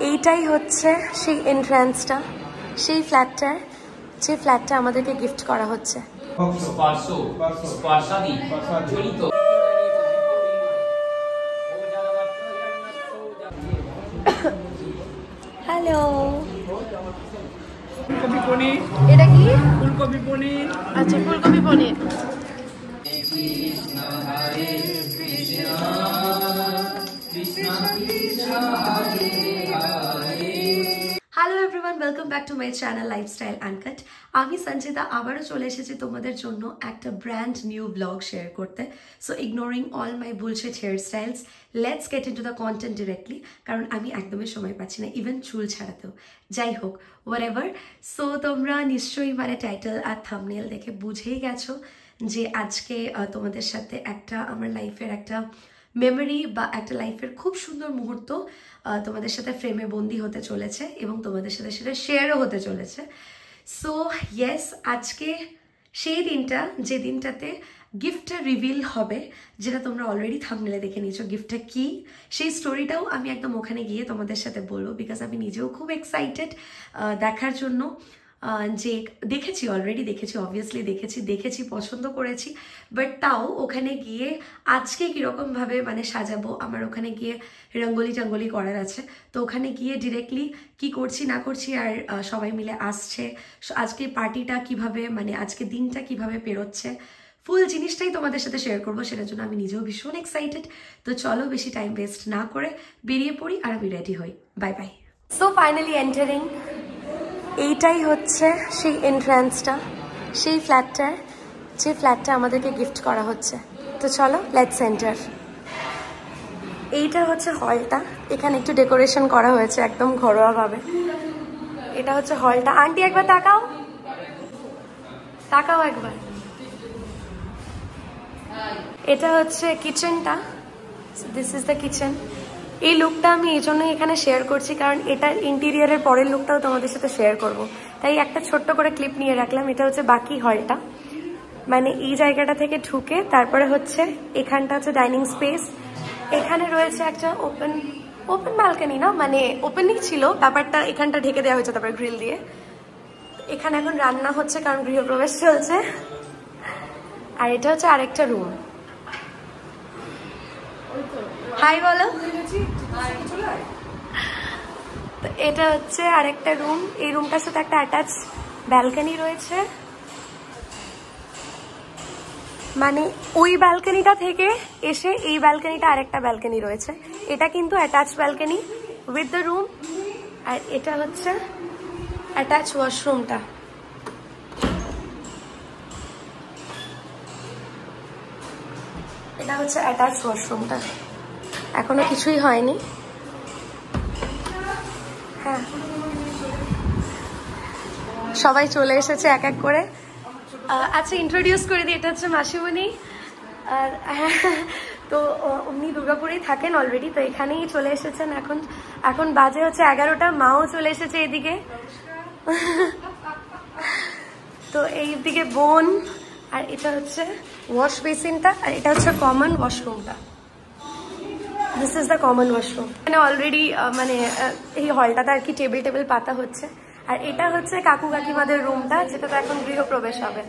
এইটাই হচ্ছে সেই এন্ট্রান্সটা, সেই ফ্ল্যাটটার, যে ফ্ল্যাটটা আমাদেরকে গিফট করা হচ্ছে। হ্যালো, ফুলকপি পনির। এটা কি? ফুলকপি পনির। আচ্ছা, ফুলকপি paneer. Hello everyone, welcome back to my channel lifestyle uncut. আমি সঞ্চিতা আবারও চলে এসেছি তোমাদের জন্য একটা ব্র্যান্ড নিউ ব্লগ শেয়ার করতে। So ignoring all my bullshit hair styles, let's get into the content directly, কারণ আমি একদমই সময় পাচ্ছি না ইভেন চুল ছাড়াতেও। যাই হোক, হোয়াটএভার। সো তোমরা নিশ্চয়ই টাইটেল আর থাম্বনেল দেখে বুঝেই গেছো যে আজকে তোমাদের সাথে একটা আমার লাইফের একটা মেমোরি বা একটা লাইফের খুব সুন্দর মুহূর্ত তোমাদের সাথে ফ্রেমে বন্দি হতে চলেছে এবং তোমাদের সাথে সেটা শেয়ারও হতে চলেছে। সো ইয়েস, আজকে সেই দিনটা যে দিনটাতে গিফটটা রিভিল হবে, যেটা তোমরা অলরেডি থাম্বনেলে দেখে নিয়েছো গিফটটা কি, সেই স্টোরিটাও আমি একদম ওখানে গিয়ে তোমাদের সাথে বলবো, বিকজ আমি নিজেও খুব এক্সাইটেড দেখার জন্য। যে অলরেডি দেখেছি, অবভিয়াসলি দেখেছি পছন্দ করেছি, বাট তাও ওখানে গিয়ে আজকে কীরকমভাবে সাজাবো, আমার ওখানে গিয়ে রঙ্গোলি করার আছে। তো ওখানে গিয়ে ডিরেক্টলি কি করছি না করছি আর সবাই মিলে আসছে, আজকে পার্টিটা কিভাবে আজকে দিনটা কিভাবে পেরোচ্ছে, ফুল জিনিসটাই তোমাদের সাথে শেয়ার করবো। সেটার জন্য আমি নিজেও ভীষণ এক্সাইটেড। তো চলো বেশি টাইম ওয়েস্ট না করে বেরিয়ে পড়ি আর আমি রেডি হই। Bye bye. So finally entering, এইটাই হচ্ছে সেই এন্ট্রান্সটা, সেই ফ্ল্যাটটার, যে ফ্ল্যাটটা আমাদেরকে গিফট করা হচ্ছে। তো চলো লেটস এন্টার। এইটা হচ্ছে হলটা, এখানে একটু ডেকোরেশন করা হয়েছে একদম ঘরোয়াভাবে। এটা হচ্ছে হলটা। আন্টি একবার তাকাও, তাকাও একবার। এটা হচ্ছে কিচেনটা, দিস ইজ দ্য কিচেন। এই লুকটা আমি এই জন্যই এখানে শেয়ার করছি, কারণ এটার ইন্টেরিয়ারের পরের লুকটাও তোমাদের সাথে শেয়ার করব, তাই একটা ছোট্ট করে ক্লিপ নিয়ে রাখলাম। এটা হচ্ছে বাকি হলটা, এই জায়গাটা থেকে ঢুকে তারপরে হচ্ছে এখানটা হচ্ছে ডাইনিং স্পেস। এখানে রয়েছে একটা ওপেন ব্যালকনি, না ওপেনই ছিল ব্যাপারটা, এখানটা ঢেকে দেওয়া হয়েছে তারপরে গ্রিল দিয়ে। এখানে এখন রান্না হচ্ছে কারণ গৃহপ্রবেশ চলছে। আর এটা হচ্ছে আরেকটা রুম। হাই বলো। তো এটা হচ্ছে আরেকটা রুম, এই রুমটার সাথে একটা অ্যাটাচ ব্যালকনি রয়েছে। ওই ব্যালকনিটা থেকে এসে এই ব্যালকনিটা আরেকটা ব্যালকনি রয়েছে। এটা কিন্তু attach balcony with the room. আর এটা হচ্ছে অ্যাটাচ ওয়াশরুমটা। এটা হচ্ছে অ্যাটাচ ওয়াশরুমটা, এখনো কিছুই হয়নি। হ্যাঁ, সবাই চলে এসেছে এক এক করে। আচ্ছা, ইন্ট্রোডিউস করে দিই, এটা হচ্ছে মাসিমণি। আর তো উনি দুর্গাপুরেই থাকেন অলরেডি, তো এখানেই চলে এসেছেন। এখন বাজে হচ্ছে 11টা, মাও চলে এসেছে এদিকে। তো এই দিকে বোন, আর এটা হচ্ছে ওয়াশ বেসিনটা, আর এটা হচ্ছে কমন ওয়াশরুমটা। This is the common washroom. এখানে অলরেডি এই হলটাতে আর কি টেবিল পাতা হচ্ছে। আর এটা হচ্ছে কাকু কাকিমাদের রুমটা, যেটা তো এখন গৃহপ্রবেশ হবে।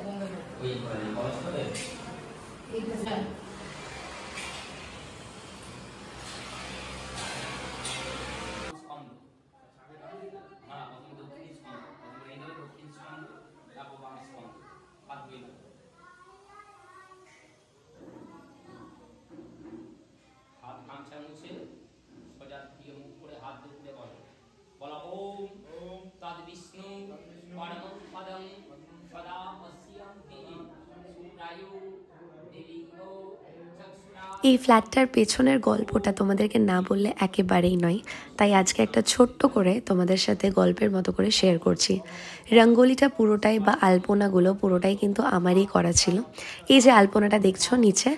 এই ফ্ল্যাটটার পেছনের গল্পটা তোমাদেরকে না বললে একেবারেই নয়, তাই আজকে একটা ছোট্ট করে তোমাদের সাথে গল্পের মতো করে শেয়ার করছি। রঙ্গোলিটা পুরোটাই বা আলপনাগুলো পুরোটাই কিন্তু আমারই করা ছিল। এই যে আলপনাটা দেখছো নিচে,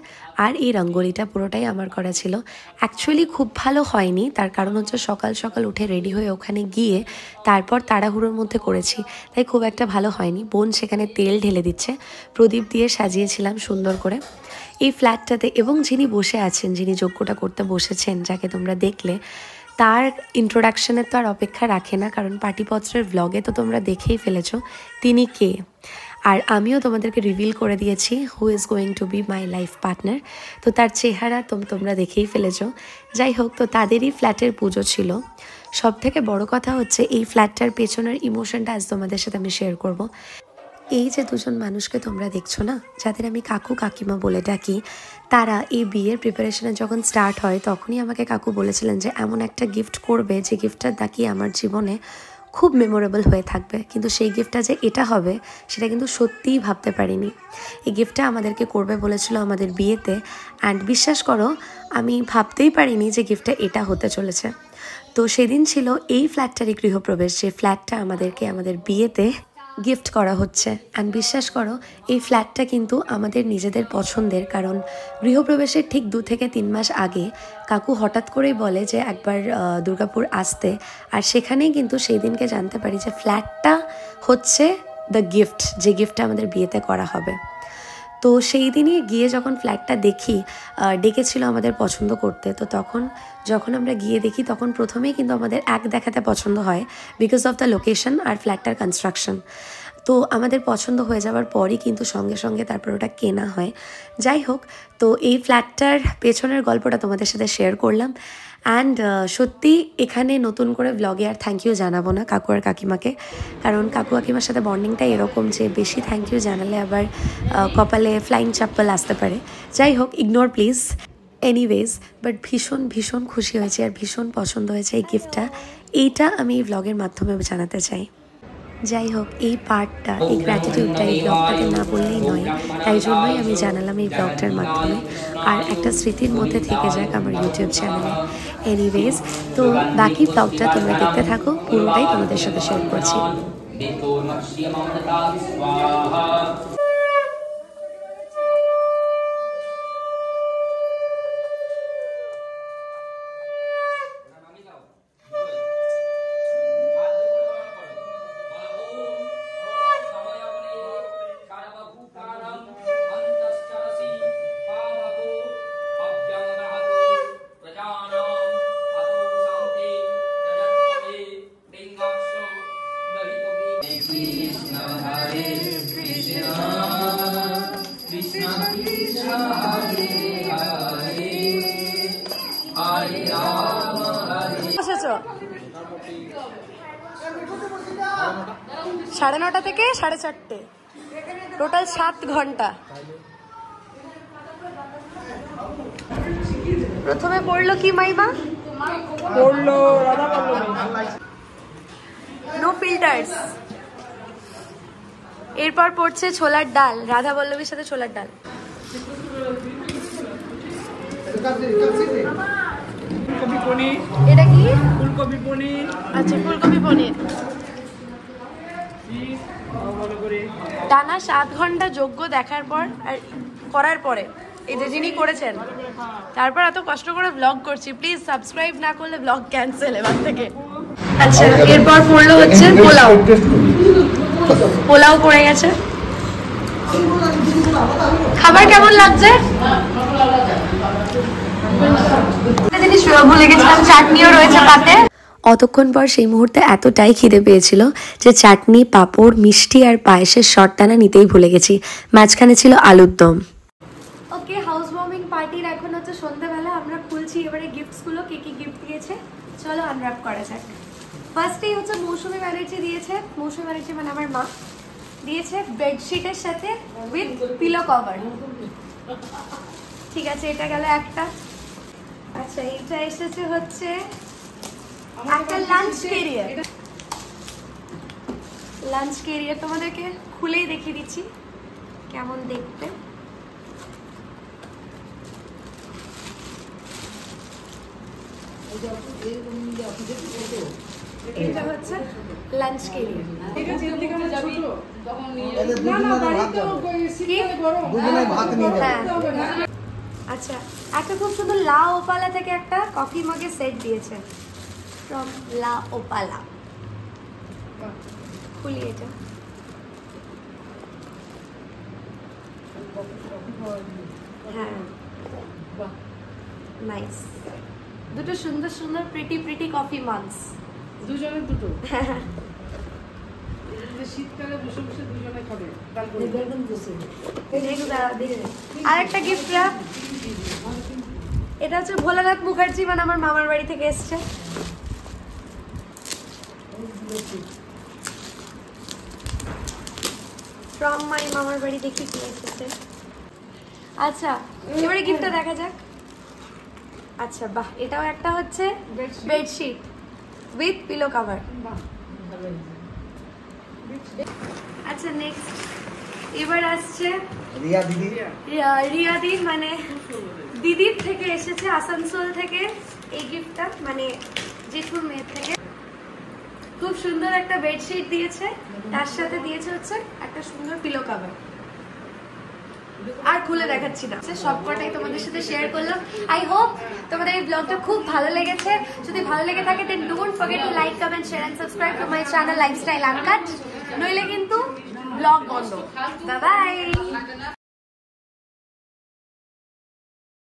আর এই রঙ্গোলিটা পুরোটাই আমার করা ছিল। অ্যাকচুয়ালি খুব ভালো হয়নি, তার কারণ হচ্ছে সকাল সকাল উঠে রেডি হয়ে ওখানে গিয়ে তারপর তাড়াহুড়োর মধ্যে করেছি, তাই খুব একটা ভালো হয়নি। বোন সেখানে তেল ঢেলে দিচ্ছে, প্রদীপ দিয়ে সাজিয়েছিলাম সুন্দর করে এই ফ্ল্যাটটাতে। এবং যিনি বসে আছেন, যিনি যজ্ঞটা করতে বসেছেন, যাকে তোমরা দেখলে, তার ইন্ট্রোডাকশনের তো আর অপেক্ষা রাখে না, কারণ পাটিপত্রের ব্লগে তো তোমরা দেখেই ফেলেছো তিনি কে। আর আমিও তোমাদেরকে রিভিল করে দিয়েছি who is going to B my life partner. তো তার চেহারা তোমরা দেখেই ফেলেছো। যাই হোক, তো তাদেরই ফ্ল্যাটের পুজো ছিল। সব থেকে বড় কথা হচ্ছে এই ফ্ল্যাটটার পেছনের ইমোশনটা আজ তোমাদের সাথে আমি শেয়ার করব। এই যে দুজন মানুষকে তোমরা দেখছো না, যাদের আমি কাকু কাকিমা বলে ডাকি, তারা এই বিয়ের প্রিপারেশনে যখন স্টার্ট হয় তখনই আমাকে কাকু বলেছিলেন যে এমন একটা গিফট করবে যে গিফটটা তাকিয়ে আমার জীবনে খুব মেমোরেবল হয়ে থাকবে। কিন্তু সেই গিফটটা যে এটা হবে সেটা কিন্তু সত্যিই ভাবতে পারিনি। এই গিফটটা আমাদেরকে করবে বলেছিল আমাদের বিয়েতে, অ্যান্ড বিশ্বাস করো আমি ভাবতেই পারিনি যে গিফটটা এটা হতে চলেছে। তো সেদিন ছিল এই ফ্ল্যাটটারই গৃহপ্রবেশ, যে ফ্ল্যাটটা আমাদেরকে আমাদের বিয়েতে গিফট করা হচ্ছে। অ্যান্ড বিশ্বাস করো এই ফ্ল্যাটটা কিন্তু আমাদের নিজেদের পছন্দের, কারণ গৃহপ্রবেশের ঠিক 2 থেকে 3 মাস আগে কাকু হঠাৎ করেই বলে যে একবার দুর্গাপুর আসতে, আর সেখানেই কিন্তু সেই দিনকে জানতে পারি যে ফ্ল্যাটটা হচ্ছে দ্য গিফট, যে গিফটটা আমাদের বিয়েতে করা হবে। তো সেই দিনই গিয়ে যখন ফ্ল্যাটটা দেখি, ডেকেছিল আমাদের পছন্দ করতে, তো তখন যখন আমরা গিয়ে দেখি তখন প্রথমেই কিন্তু আমাদের এক দেখাতে পছন্দ হয় বিকজ অফ দ্য লোকেশন আর ফ্ল্যাটটার কনস্ট্রাকশন। তো আমাদের পছন্দ হয়ে যাওয়ার পরই কিন্তু সঙ্গে সঙ্গে তারপর ওটা কেনা হয়। যাই হোক, তো এই ফ্ল্যাটটার পেছনের গল্পটা তোমাদের সাথে শেয়ার করলাম। অ্যান্ড সত্যি এখানে নতুন করে ব্লগে আর থ্যাংক ইউ জানাবো না কাকু আর কাকিমাকে, কারণ কাকু কাকিমার সাথে বন্ডিংটা এরকম যে বেশি থ্যাংক ইউ জানালে আবার কপালে ফ্লাইং চাপ্পল আসতে পারে। যাই হোক, ইগনোর প্লিজ। এনিওয়েজ, বাট ভীষণ ভীষণ খুশি হয়েছে আর ভীষণ পছন্দ হয়েছে এই গিফটটা। এইটা আমি এই ব্লগের মাধ্যমে জানাতে চাই। যাই হোক, এই পার্টটা, এই গ্র্যাটিটিউডটা এই ব্লগটাকে না বললেই নয়, তাই জন্যই আমি জানালাম এই ব্লগটার মাধ্যমে, আর একটা স্মৃতির মধ্যে থেকে যাক আমার ইউটিউব চ্যানেলে। এনিওয়েজ, তো বাকি ব্লগটা তোমরা দেখতে থাকো, পুরোটাই তোমাদের সাথে শেয়ার করছি। সাড়ে 9টা থেকে 4:30, টোটাল 7 ঘন্টা। প্রথমে পড়লো কি মাইমা? পড়লো রাধা বল্লভী। No filters. এরপর পড়ছে ছোলার ডাল, রাধা বল্লভীর সাথে ছোলার ডাল। ফুলকপি পনির। এটা কি? ফুলকপি পনির। আচ্ছা, ফুলকপি পনির। টানা 7 ঘন্টা যজ্ঞ দেখার পর আর করার পরে এই যে যিনি করেছেন, তারপর এত কষ্ট করে ব্লগ করছি। প্লিজ সাবস্ক্রাইব না করলে ব্লগ ক্যান্সেল এবার থেকে। আচ্ছা, এরপর পড়লো হচ্ছে পোলাও। পোলাও পড়ে গেছে। খাবার কেমন লাগছে? জিনিস ভুলে গেছিলাম, চাটনিও রয়েছে পাতে। অতক্ষণ পর সেই মুহূর্তে এতটাই খিদে পেয়েছিল যে চাটনি, পাঁপড়, মিষ্টি আর পায়েসের শর্টটানা নিতেই ভুলে গেছি। মাঝখানে ছিল আলুর দম। ওকে, হাউস ওয়ার্মিং পার্টির এখন হচ্ছে সন্ধ্যাবেলা। আমরা খুলছি এবারে গিফটসগুলো, কে কি গিফট দিয়েছে চলো আনর্যাপ করা যাক। ফার্স্টেই হচ্ছে মৌসুমি ব্যানার্জি দিয়েছে। মৌসুমি ব্যানার্জি মানে আমার মা দিয়েছে বেডশিটের সাথে উইথ পিলো কভার। ঠিক আছে, এটা গেল একটা। আচ্ছা, এটা এসেছে হচ্ছে একটা লাঞ্চ ক্যারিয়ার। লাঞ্চ ক্যারিয়ার তোমাদেরকে খুলেই দেখিয়ে দিচ্ছি কেমন দেখতে। এটা হচ্ছে লাঞ্চ ক্যারিয়ার। আচ্ছা, একটা খুব সুন্দর লা ওপালা থেকে একটা কফি মগের সেট দিয়েছে ফ্রম লা ওপালা। খুলি এটা। হ্যাঁ, নাইস। দুটো সুন্দর সুন্দর প্রিটি কফি মাগস, দুজনের দুটো। শীতকালে বসে বসে দুজনে খাবে। আর একটা গিফট র্যাপ, এটা হচ্ছে ভোলানাথ মুখার্জি, মানে আমার মামার বাড়ি থেকে এসছে। ফ্রম মাই মামার বাড়ি, দেখি কি এসেছে। আচ্ছা এবারে গিফটটা দেখা যাক। আচ্ছা বাহ, এটাও একটা হচ্ছে বেডশিট উইথ পিলো কভার। আচ্ছা নেক্সট এবার আসছে রিয়া দিদি, রিয়া দি, মানে দিদির থেকে এসেছে আসানসোল থেকে এই গিফটটা, মানে জেঠুর মেয়ের থেকে। খুব সুন্দর একটা বেডশিট দিয়েছে, তার সাথে দিয়েছে হচ্ছে একটা সুন্দর পিলো কভার। আর খুলে দেখাচ্ছি না, সবকটাই তোমাদের সাথে শেয়ার করলাম। আই হোপ তোমাদের এই ব্লগটা খুব ভালো লেগেছে। যদি ভালো লেগে থাকে then don't forget to like, comment, share and subscribe to my channel lifestyle uncut. নইলে কিন্তু ব্লগ বন্ধ। Bye by.